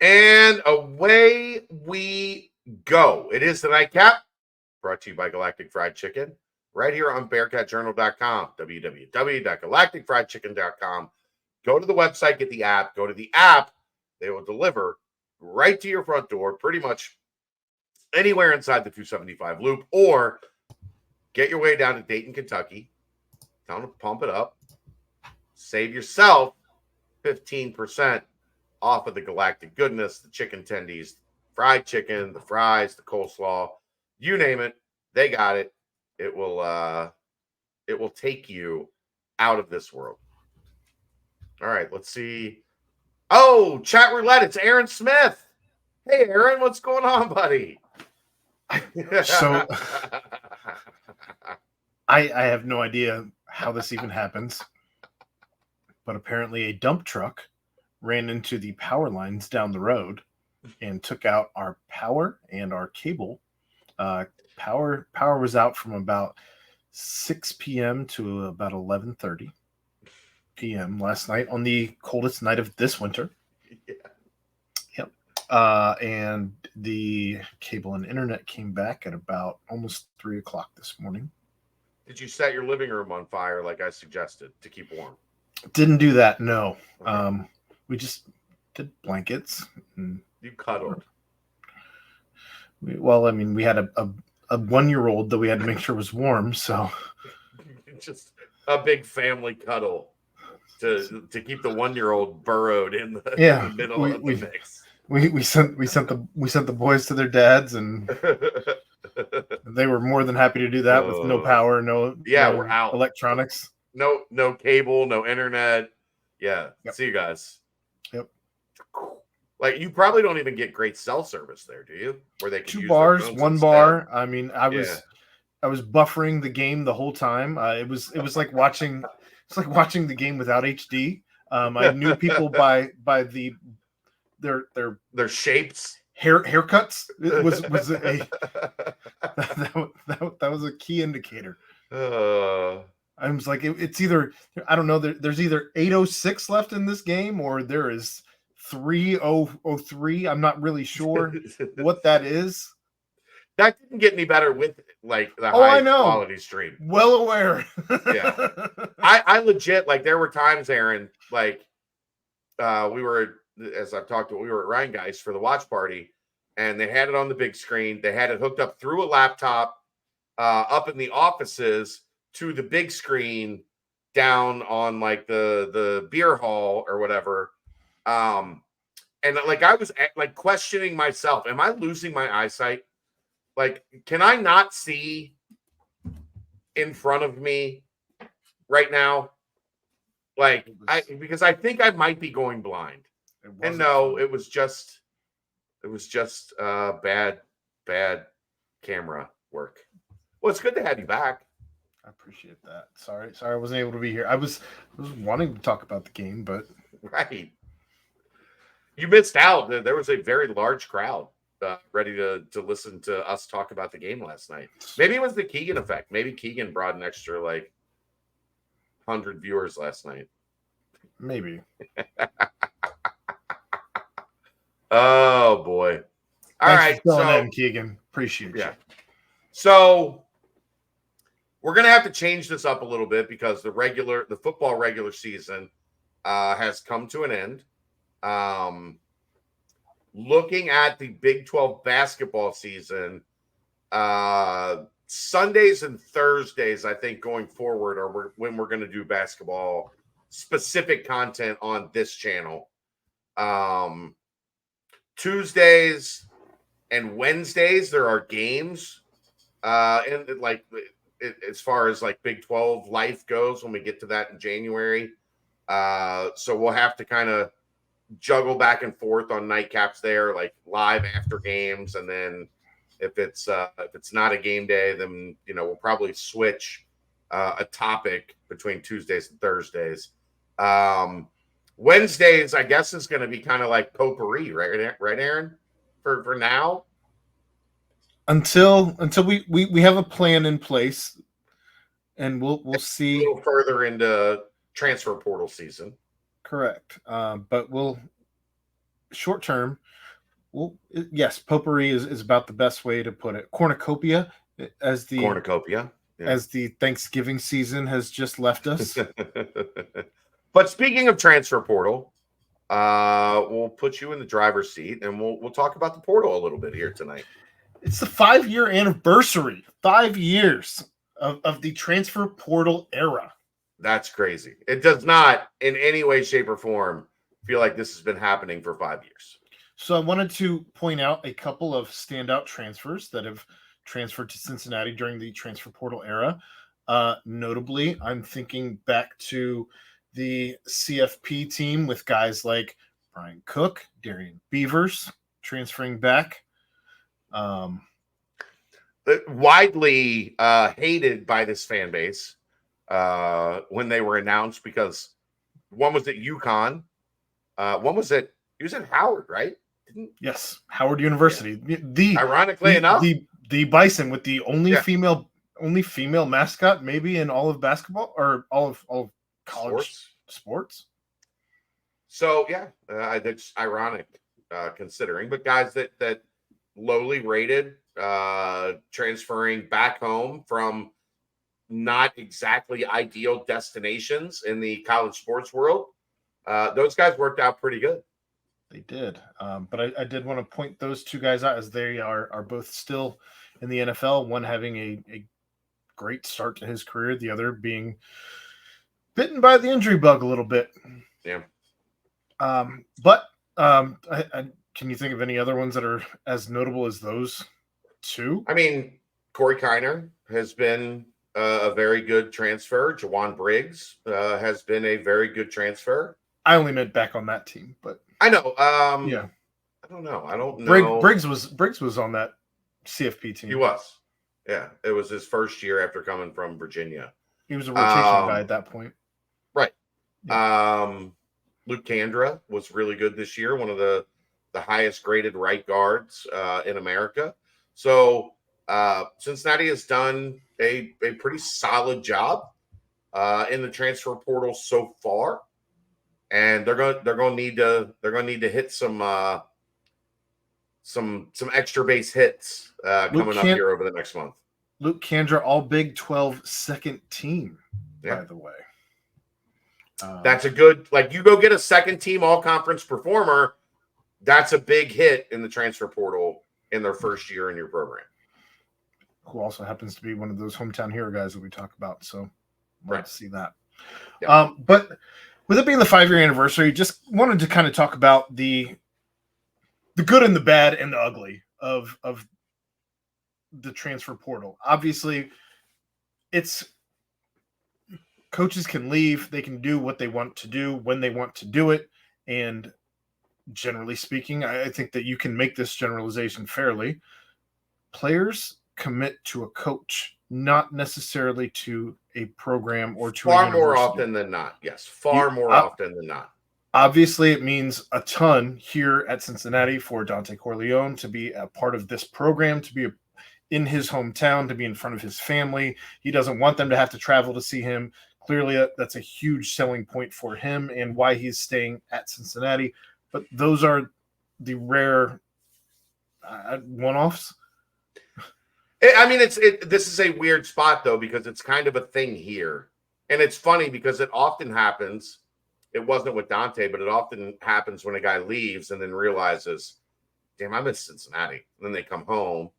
And away we go. It is the Nightcap, brought to you by Galactic Fried Chicken, right here on BearcatJournal.com, www.galacticfriedchicken.com. Go to the website, get the app. Go to the app. They will deliver right to your front door, pretty much anywhere inside the 275 loop, or get your way down to Dayton, Kentucky. Time to pump it up. Save yourself 15% off of the Galactic goodness, the chicken tendies, fried chicken, the fries, the coleslaw, you name it, they got it. It will take you out of this world. All right, let's see. Oh, chat roulette, it's Aaron Smith. Hey Aaron, what's going on, buddy? So I have no idea how this even happens, but apparently a dump truck ran into the power lines down the road and took out our power and our cable. Power was out from about 6 p.m. to about 11:30 p.m. last night on the coldest night of this winter. Yeah. Yep. And the cable and internet came back at about almost 3 o'clock this morning. Did you set your living room on fire like I suggested to keep warm? Didn't do that, no. Okay. We just did blankets. You cuddled. We had a 1-year-old that we had to make sure was warm, so just a big family cuddle to keep the 1-year-old burrowed in the middle of the mix. We sent the boys to their dads, and they were more than happy to do that with no power, no we're out. Electronics, no cable, no internet. Yeah, yep. See you guys. Yep. Like, you probably don't even get great cell service there, do you? Where they can 2 use bars, 1 bar. I was buffering the game the whole time. It was like watching the game without HD. I knew people by their shapes, haircuts. It was that was a key indicator. I was like, it's either, I don't know, there's either 806 left in this game, or there is 3003. I'm not really sure what that is. That didn't get any better with like the high quality stream. Well aware. Yeah. I legit, like, there were times, Aaron, like, we were, as I've talked about, we were at Ryan Geist for the watch party, and they had it on the big screen. They had it hooked up through a laptop up in the offices to the big screen down on like the beer hall or whatever. And like, I was like questioning myself, am I losing my eyesight? Like, can I not see in front of me right now? Like, because I think I might be going blind. And no, it was just bad camera work. Well, it's good to have you back. I appreciate that. Sorry I wasn't able to be here. I was wanting to talk about the game, but right. You missed out. There was a very large crowd ready to listen to us talk about the game last night. Maybe it was the Keegan effect. Maybe Keegan brought an extra like 100 viewers last night. Maybe. Oh boy! All right, so Keegan, appreciate you. So we're gonna have to change this up a little bit because the football regular season has come to an end. Looking at the Big 12 basketball season, Sundays and Thursdays, I think going forward, are when we're going to do basketball specific content on this channel. Tuesdays and Wednesdays, there are games. And like, as far as like Big 12 life goes, when we get to that in January. So we'll have to kind of juggle back and forth on nightcaps there, like live after games, and then if it's not a game day, then we'll probably switch a topic between Tuesdays and Thursdays. Wednesdays, I guess, is going to be kind of like potpourri, right, Aaron? For now, until we have a plan in place, and we'll see a little further into transfer portal season. Correct. But we'll short term, well, yes, potpourri is about the best way to put it. Cornucopia, as Cornucopia. Yeah. as the Thanksgiving season has just left us. But speaking of transfer portal, we'll put you in the driver's seat and we'll talk about the portal a little bit here tonight. It's the 5-year anniversary. 5 years of the transfer portal era. That's crazy. It does not in any way, shape, or form feel like this has been happening for 5 years. So I wanted to point out a couple of standout transfers that have transferred to Cincinnati during the transfer portal era. Notably, I'm thinking back to the CFP team with guys like Brian Cook, Darian Beavers transferring back. Widely hated by this fan base when they were announced, because one was at UConn, one was at Howard, right? Yes, Howard University. Yeah. Ironically enough, the Bison with the only female mascot maybe in all of basketball or all of college sports. So yeah, that's ironic considering. But guys that lowly rated, transferring back home from not exactly ideal destinations in the college sports world, those guys worked out pretty good. They did. But I did want to point those two guys out, as they are both still in the NFL, one having a great start to his career, the other being bitten by the injury bug a little bit. Yeah. Can you think of any other ones that are as notable as those two? I mean, Corey Kiner has been a very good transfer. Jawan Briggs has been a very good transfer. I only meant back on that team, but I know. Yeah. I don't know. Briggs was on that CFP team. He was. Yeah. It was his first year after coming from Virginia. He was a rotation guy at that point. Right. Yeah. Luke Kandra was really good this year, one of the highest graded right guards in America. So Cincinnati has done a pretty solid job in the transfer portal so far, and they're going to need to hit some extra base hits coming up here over the next month. Luke Kandra, all Big 12 second team, by the way. That's a good, like, you go get a second team all conference performer. That's a big hit in the transfer portal in their first year in your program. Who also happens to be one of those hometown hero guys that we talk about. So love to see that. Yeah. But with it being the 5-year anniversary, just wanted to kind of talk about the good and the bad and the ugly of the transfer portal. Obviously, it's coaches can leave. They can do what they want to do when they want to do it. And generally speaking, I think that you can make this generalization fairly. Players commit to a coach, not necessarily to a program or to far more often than not. Yes, far more often than not. Obviously, it means a ton here at Cincinnati for Dante Corleone to be a part of this program, to be in his hometown, to be in front of his family. He doesn't want them to have to travel to see him. Clearly, that's a huge selling point for him and why he's staying at Cincinnati. But those are the rare one-offs. I mean, this is a weird spot, though, because it's kind of a thing here. And it's funny because it often happens. It wasn't with Dante, but it often happens when a guy leaves and then realizes, damn, I miss Cincinnati. And then they come home.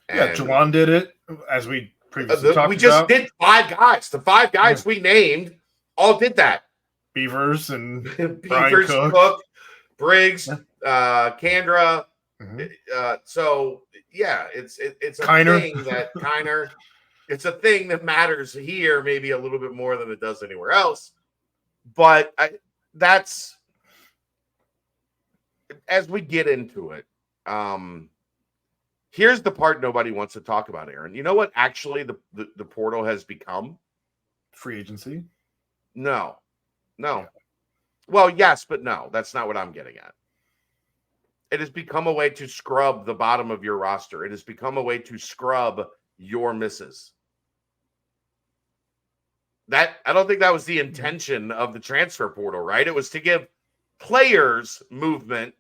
Yeah, Jawan did it, as we previously talked about. We just did 5 guys. The 5 guys we named all did that. Beavers and Beavers, Cook, Briggs, Kandra. Mm-hmm. So yeah, it's a thing that Kiner. It's a thing that matters here, maybe a little bit more than it does anywhere else. But that's as we get into it. Here's the part nobody wants to talk about, Aaron. You know what? Actually, the portal has become free agency. No. Well, yes, but no. That's not what I'm getting at. It has become a way to scrub the bottom of your roster. It has become a way to scrub your misses. I don't think that was the intention of the transfer portal, right? It was to give players movement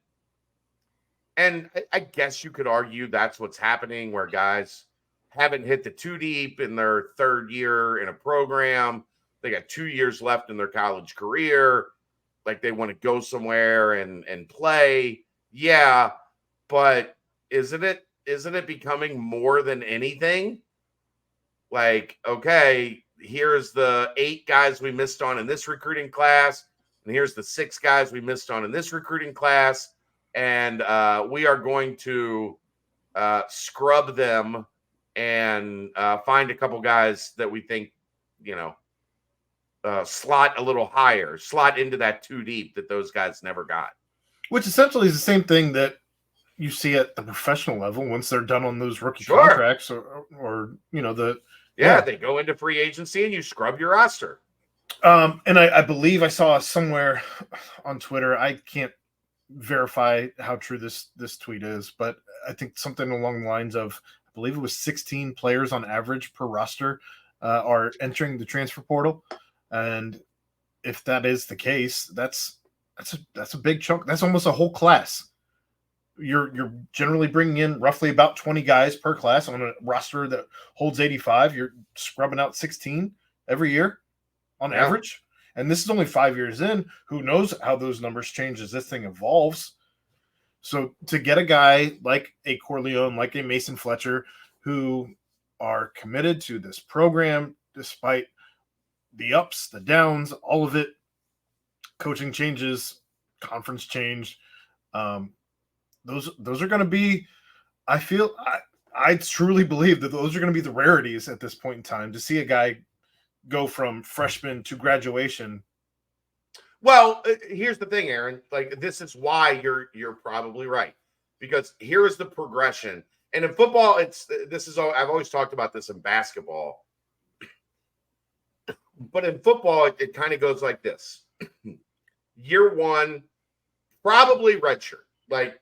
And I guess you could argue that's what's happening, where guys haven't hit the two deep in their third year in a program. They got 2 years left in their college career. Like they want to go somewhere and play. Yeah, but isn't it becoming more than anything? Like, okay, here's the 8 guys we missed on in this recruiting class, and here's the 6 guys we missed on in this recruiting class, and we are going to scrub them and find a couple guys that we think, slot a little higher, slot into that 2 deep that those guys never got. Which essentially is the same thing that you see at the professional level once they're done on those rookie contracts or they go into free agency and you scrub your roster. And I believe I saw somewhere on Twitter, I can't verify how true this tweet is, but I think something along the lines of, I believe it was 16 players on average per roster are entering the transfer portal. And if that is the case, that's a big chunk. That's almost a whole class. You're generally bringing in roughly about 20 guys per class on a roster that holds 85. You're scrubbing out 16 every year on average. And this is only 5 years in. Who knows how those numbers change as this thing evolves. So to get a guy like a Corleone, like a Mason Fletcher, who are committed to this program despite the ups, the downs, all of it, coaching changes, conference change, those are going to be, I truly believe that those are going to be the rarities at this point in time, to see a guy go from freshman to graduation. Well, here's the thing, Aaron. Like, this is why you're probably right, because here is the progression. And in football, I've always talked about this in basketball, but in football, it kind of goes like this. Year one, probably redshirt. Like,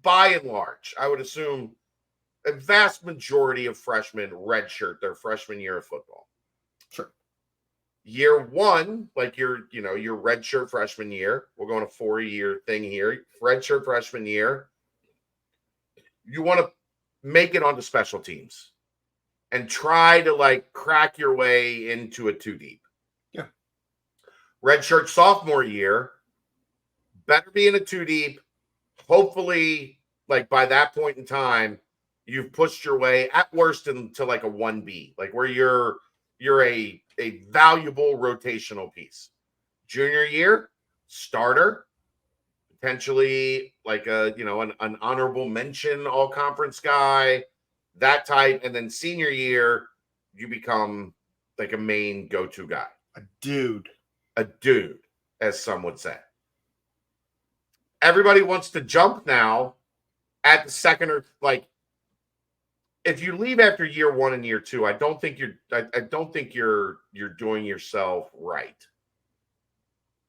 by and large, I would assume a vast majority of freshmen redshirt their freshman year of football. Sure. Year one, like your redshirt freshman year, we're going a 4-year thing here. Redshirt freshman year, you want to make it onto special teams and try to like crack your way into a 2 deep. Yeah. Redshirt sophomore year, better be in a 2 deep. Hopefully, like by that point in time, you've pushed your way at worst into like a 1B, like where you're a valuable rotational piece. Junior year, starter, potentially like an honorable mention all conference guy, that type. And then senior year, you become like a main go-to guy. A dude, as some would say. Everybody wants to jump now at the second, or like, if you leave after year one and year two, I don't think you're doing yourself right,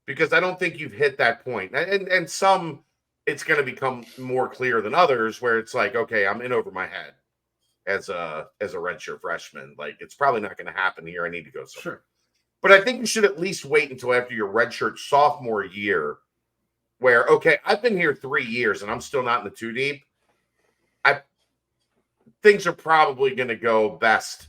because I don't think you've hit that point. And some, it's going to become more clear than others, where it's like, okay, I'm in over my head as a redshirt freshman. Like, it's probably not going to happen here. I need to go somewhere. Sure. But I think you should at least wait until after your redshirt sophomore year, where, okay, I've been here 3 years and I'm still not in the 2 deep. Things are probably going to go best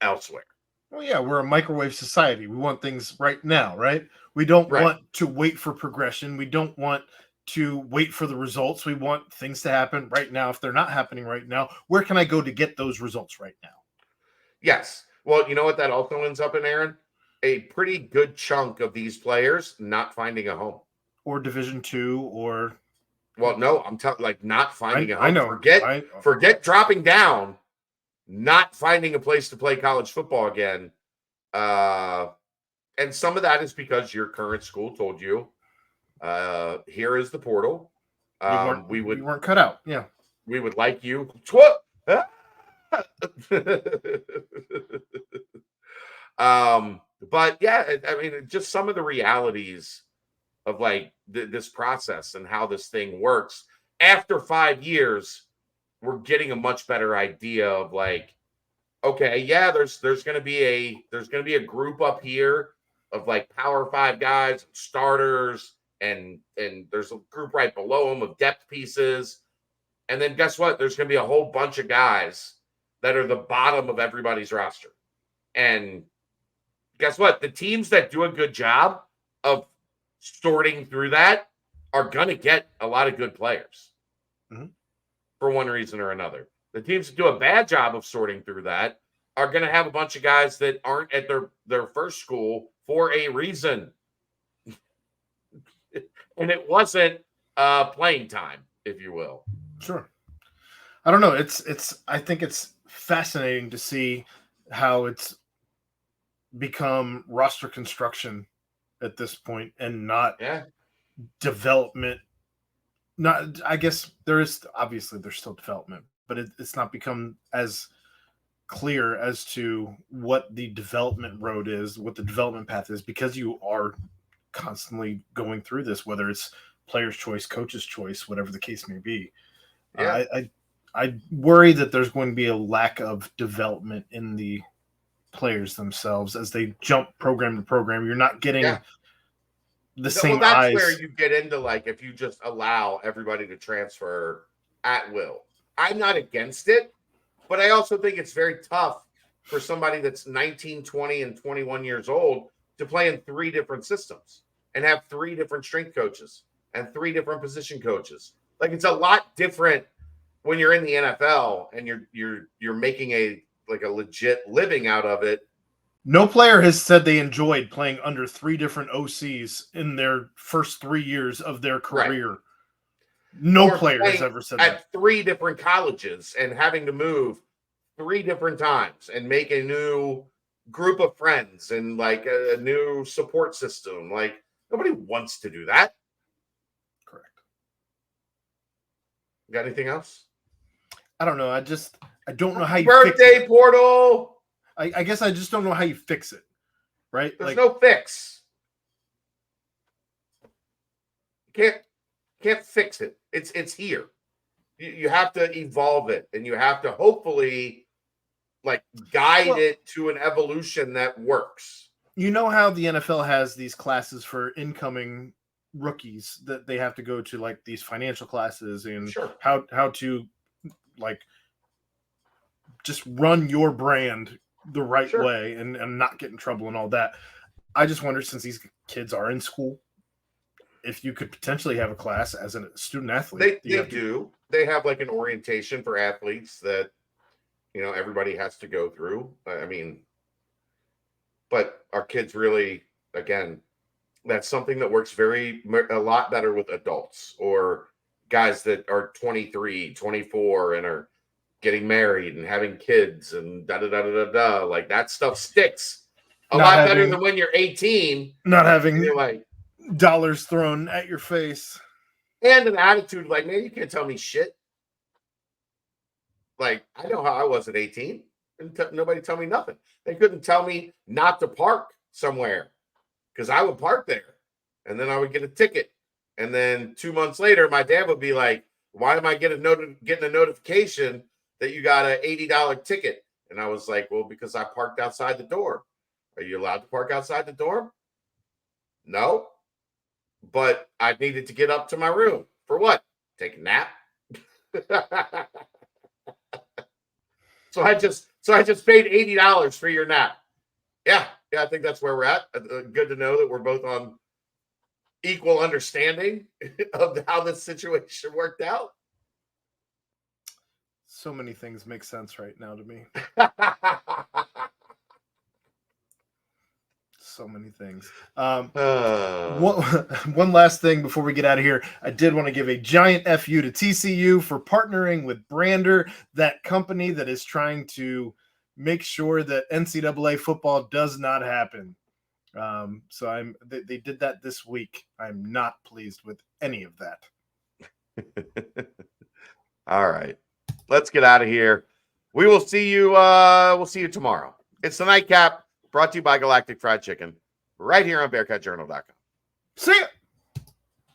elsewhere. Well, yeah, we're a microwave society. We want things right now, right? We don't want to wait for progression. We don't want to wait for the results. We want things to happen right now. If they're not happening right now, where can I go to get those results right now? Yes. Well, you know what that also ends up in, Aaron? A pretty good chunk of these players not finding a home. Or Division II, or... Well, no, I'm telling, like, not finding a home. I know. Forget dropping down, not finding a place to play college football again. And some of that is because your current school told you, here is the portal. We weren't cut out. Yeah. We would like you. But yeah, I mean, just some of the realities of like this process and how this thing works. After 5 years, we're getting a much better idea of like, okay, yeah, there's going to be a group up here of like Power 5 guys, starters, and there's a group right below them of depth pieces. And then guess what? There's going to be a whole bunch of guys that are the bottom of everybody's roster. And guess what? The teams that do a good job of sorting through that are going to get a lot of good players for one reason or another. The teams that do a bad job of sorting through that are going to have a bunch of guys that aren't at their first school for a reason. And it wasn't playing time, if you will. Sure. I don't know. I think it's fascinating to see how it's become roster construction at this point and not development. Not, I guess there's still development, but it's not become as clear as to what the development road is, what the development path is, because you are constantly going through this, whether it's player's choice, coach's choice, whatever the case may be. Yeah. I worry that there's going to be a lack of development in the players themselves as they jump program to program. You're not getting the same that's eyes. Where you get into, like, if you just allow everybody to transfer at will. I'm not against it, but I also think it's very tough for somebody that's 19, 20, and 21 years old to play in 3 different systems and have 3 different strength coaches and 3 different position coaches. Like, it's a lot different when you're in the NFL and you're making a legit living out of it. No player has said they enjoyed playing under 3 different OCs in their first 3 years of their career. Right. No player has ever said that. At 3 different colleges and having to move 3 different times and make a new group of friends and like a new support system. Like, nobody wants to do that. Correct. Got anything else? I don't know. I don't know how you birthday portal. I guess I just don't know how you fix it. Right? There's no fix. You can't fix it. It's here. You have to evolve it, and you have to hopefully guide it to an evolution that works. You know how the NFL has these classes for incoming rookies that they have to go to, like these financial classes, and how to just run your brand the right way and not get in trouble and all that. I just wonder, since these kids are in school, if you could potentially have a class as a student athlete. They do. They have like an orientation for athletes that, everybody has to go through. I mean, but our kids really, again, that's something that works a lot better with adults or guys that are 23, 24 and are getting married and having kids and da-da-da-da-da-da. Like, that stuff sticks a lot better than when you're 18. Not having dollars thrown at your face. And an attitude like, man, you can't tell me shit. Like, I know how I was at 18. Nobody tell me nothing. They couldn't tell me not to park somewhere because I would park there. And then I would get a ticket. And then 2 months later, my dad would be like, why am I getting a notification that you got an $80 ticket? And I was like, well, because I parked outside the door. Are you allowed to park outside the door? No. But I needed to get up to my room. For what? Take a nap? So I just paid $80 for your nap. Yeah, I think that's where we're at. Good to know that we're both on equal understanding of how this situation worked out. So many things make sense right now to me. So many things. One last thing before we get out of here. I did want to give a giant FU to TCU for partnering with Brander, that company that is trying to make sure that NCAA football does not happen. So they did that this week. I'm not pleased with any of that. All right. Let's get out of here. We will see you. We'll see you tomorrow. It's the Nightcap, brought to you by Galactic Fried Chicken, right here on BearcatJournal.com. See ya.